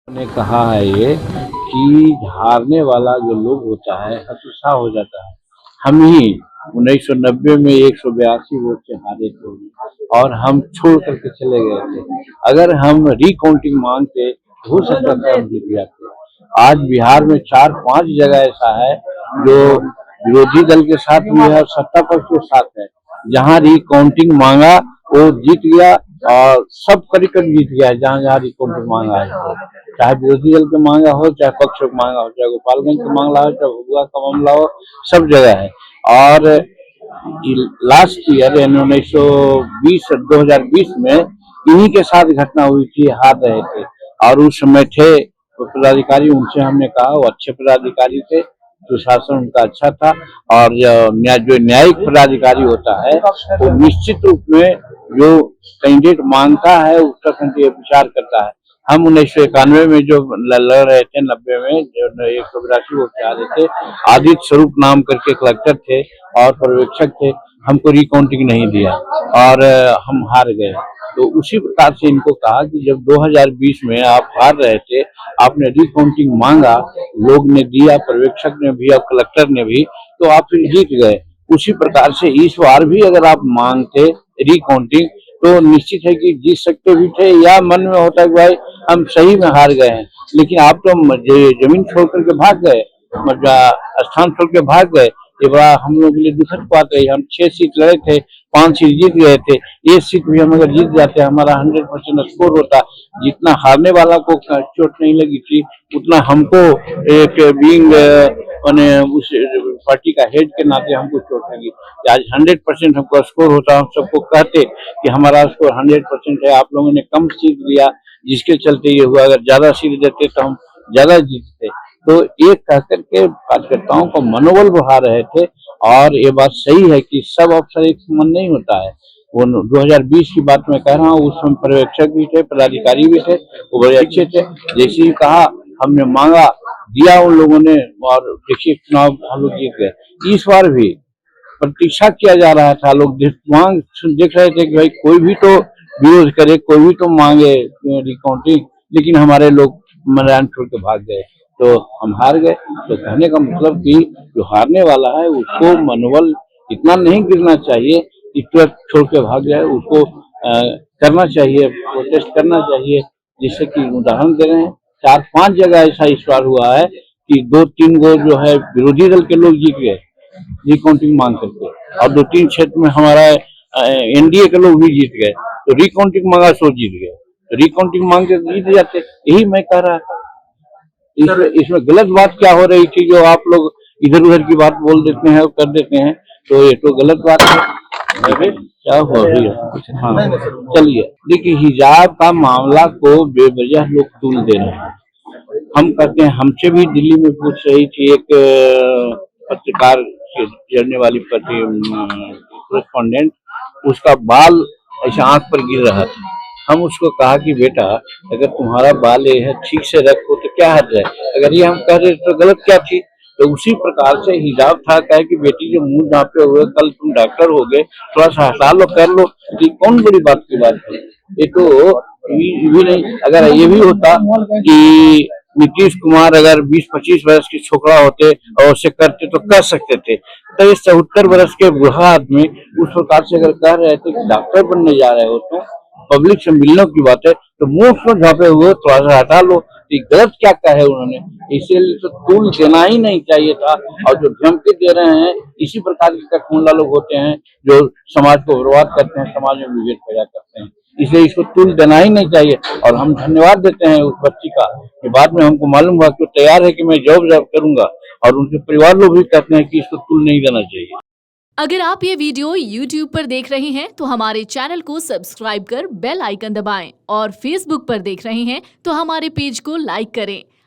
ने कहा है ये कि हारने वाला जो लोग होता है हतोत्साह हो जाता है। हम ही 1990 में 182 वोट से हारे थे और हम छोड़ करके चले गए थे। अगर हम रिकाउंटिंग मांगते तो हो सकता था हम जीत जाते। आज बिहार में 4-5 जगह ऐसा है जो विरोधी दल के साथ भी है और सत्ता पक्ष के साथ है। जहाँ रिकाउंटिंग मांगा वो जीत गया और सब करीब जीत गया है। जहाँ जहाँ रिकाउंटिंग मांगा है, चाहे विरोधी दल के मांगा हो, चाहे पक्ष का मांगा हो, चाहे गोपालगंज का मामला हो, चाहे भभुआ का मामला हो, सब जगह है। और लास्ट ईयर यानी 2020 में इन्हीं के साथ घटना हुई थी, हार रहे थे और उस समय थे तो पदाधिकारी, उनसे हमने कहा वो अच्छे पदाधिकारी थे, सुशासन उनका अच्छा था और जो न्यायिक पदाधिकारी होता है वो निश्चित रूप में जो कैंडिडेट मांगता है उसका विचार करता है। हम 1991 में जो लड़ रहे थे, 90 में जो 182 वोट से आ रहे थे, आदित्य स्वरूप नाम करके कलेक्टर थे और पर्यवेक्षक थे, हमको रिकाउंटिंग नहीं दिया और हम हार गए। तो उसी प्रकार से इनको कहा कि जब 2020 में आप हार रहे थे, आपने रिकाउंटिंग मांगा, लोग ने दिया, पर्यवेक्षक ने भी और कलेक्टर ने भी, तो आप फिर जीत गए। उसी प्रकार से इस बार भी अगर आप मांगते रिकाउंटिंग तो निश्चित है कि जीत सकते भी थे, या मन में होता है कि भाई हम सही में हार गए हैं। लेकिन आप तो जमीन छोड़ करके भाग गए, स्थान छोड़ के भाग गए। ये बड़ा हम लोग के लिए दुखद बात है। हम 6 सीट लड़े थे, 5 सीट जीत गए थे। 1 सीट भी हम अगर जीत जाते हमारा 100% स्कोर होता। जितना हारने वाला को चोट नहीं लगी थी उतना हमको एक बीइंग उस पार्टी का हेड के नाते हमको चोट लगी। आज 100% हमको स्कोर होता, हम सबको कहते कि हमारा स्कोर 100% है, आप लोगों ने कम सीट दिया जिसके चलते ये हुआ। अगर ज्यादा सीट देते तो हम ज्यादा जीतते। तो ये कहकर के कार्यकर्ताओं को मनोबल बढ़ा रहे थे। और ये बात सही है कि सब अफसर एक समान नहीं होता है। वो 2020 की बात मैं कह रहा हूँ, उस समय पर्यवेक्षक भी थे, पदाधिकारी भी थे, वो बड़े अच्छे थे। जैसे ही कहा हमने मांगा, दिया उन लोगों ने और देखिए चुनाव हम लोग जीत गए। इस बार भी प्रतीक्षा किया जा रहा था, लोग मांग देख रहे थे कि भाई कोई भी तो विरोध करे, कोई भी तो मांगे रिकाउंटिंग, लेकिन हमारे लोग मैदान छोड़ के भाग गए तो हम हार गए। तो कहने का मतलब कि जो हारने वाला है उसको मनोबल इतना नहीं गिरना चाहिए कि तुरंत छोड़ के भाग जाए। उसको करना चाहिए, प्रोटेस्ट करना चाहिए। जिससे कि उदाहरण दे रहे हैं, 4-5 जगह ऐसा इस बार हुआ है कि 2-3 गो जो है विरोधी दल के लोग जीत गए रिकाउंटिंग मांग करके, और 2-3 क्षेत्र में हमारा एनडीए के लोग भी जीत गए। तो रिकाउंटिंग मांगा सो जीत गए, तो रिकाउंटिंग मांग के जीत जाते। यही मैं कह रहा था। इसमें गलत बात क्या हो रही थी जो आप लोग इधर उधर की बात बोल देते हैं और कर देते हैं, तो ये तो गलत बात है। अरे क्या हो रही है? हाँ चलिए, देखिए हिजाब का मामला को बेवजह लोग तूल दे रहे हैं। हम कहते हैं, हमसे भी दिल्ली में पूछ रही थी एक पत्रकार जड़ने वाली कॉरेस्पॉन्डेंट, उसका बाल ऐसे आंख पर गिर रहा था। हम उसको कहा कि बेटा अगर तुम्हारा बाल ये है ठीक से रखो तो क्या हद है, अगर ये हम कह रहे तो गलत क्या थी। तो उसी प्रकार से हिजाब था, कहे कि बेटी जो मुंह झाँपे हुए, कल तुम डॉक्टर हो गए, थोड़ा सा हटा लो, कर लो, ये कौन बड़ी बात की बात है। ये तो भी नहीं। अगर ये भी होता कि नीतीश कुमार अगर 20-25 वर्ष के छोकरा होते और उसे करते तो कर सकते थे, तो ये 74 वर्ष के बूढ़ा आदमी उस प्रकार से अगर कह रहे थे कि डॉक्टर बनने जा रहे हो तो पब्लिक से मिलने की बात है, तो मुंह को झाँपे हुए थोड़ा सा हटा लो। गलत क्या कहे उन्होंने, इसीलिए तो तूल देना ही नहीं चाहिए था। और जो धमकी दे रहे हैं, इसी प्रकार के कठमुल्ला लोग होते हैं जो समाज को बर्बाद करते हैं, समाज में विभेद पैदा करते हैं। इसलिए इसको तूल देना ही नहीं चाहिए। और हम धन्यवाद देते हैं उस बच्ची का कि बाद में हमको मालूम हुआ कि वो तैयार है कि मैं जॉब करूंगा, और उनके परिवार लोग भी कहते हैं कि इसको तूल नहीं देना चाहिए। अगर आप ये वीडियो YouTube पर देख रहे हैं तो हमारे चैनल को सब्सक्राइब कर बेल आइकन दबाएं, और Facebook पर देख रहे हैं तो हमारे पेज को लाइक करें।